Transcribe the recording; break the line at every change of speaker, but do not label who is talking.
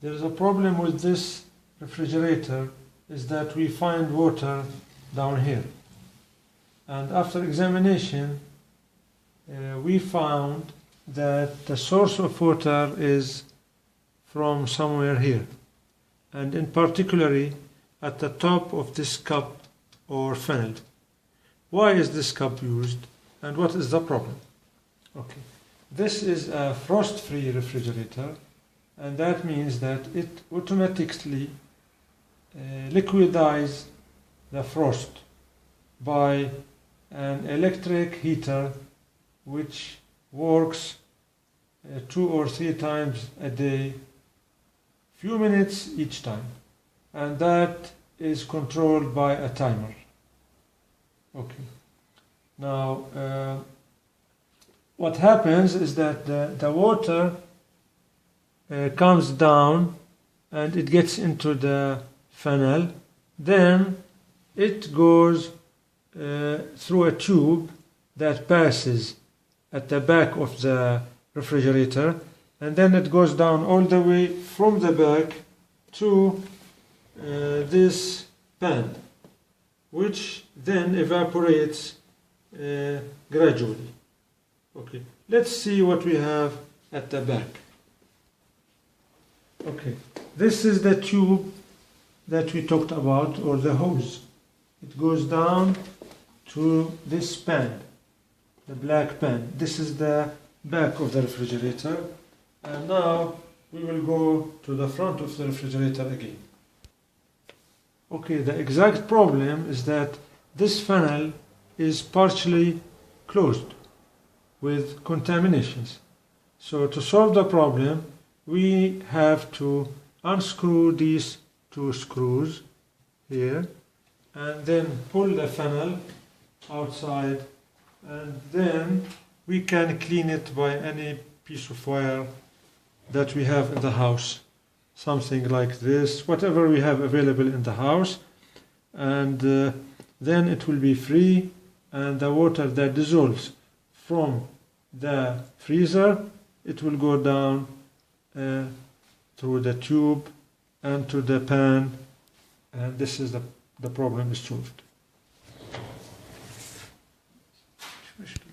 There is a problem with this refrigerator is that we find water down here. And after examination, we found that the source of water is from somewhere here. And in particularly at the top of this cup or funnel. Why is this cup used and what is the problem? Okay, this is a frost-free refrigerator, and that means that it automatically liquidizes the frost by an electric heater which works 2 or 3 times a day, few minutes each time, and that is controlled by a timer. Okay. Now, what happens is that the water comes down and it gets into the funnel. Then it goes through a tube that passes at the back of the refrigerator, and then it goes down all the way from the back to this pan, which then evaporates gradually. Okay, let's see what we have at the back. Okay, this is the tube that we talked about, or the hose. It goes down to this pan, the black pan. This is the back of the refrigerator. And now we will go to the front of the refrigerator again. Okay, the exact problem is that this funnel is partially closed with contaminations. So to solve the problem, we have to unscrew these 2 screws here and then pull the funnel outside, and then we can clean it by any piece of wire that we have in the house. Something like this, whatever we have available in the house, and then it will be free, and the water that dissolves from the freezer, it will go down through the tube and to the pan, and this is the problem is solved.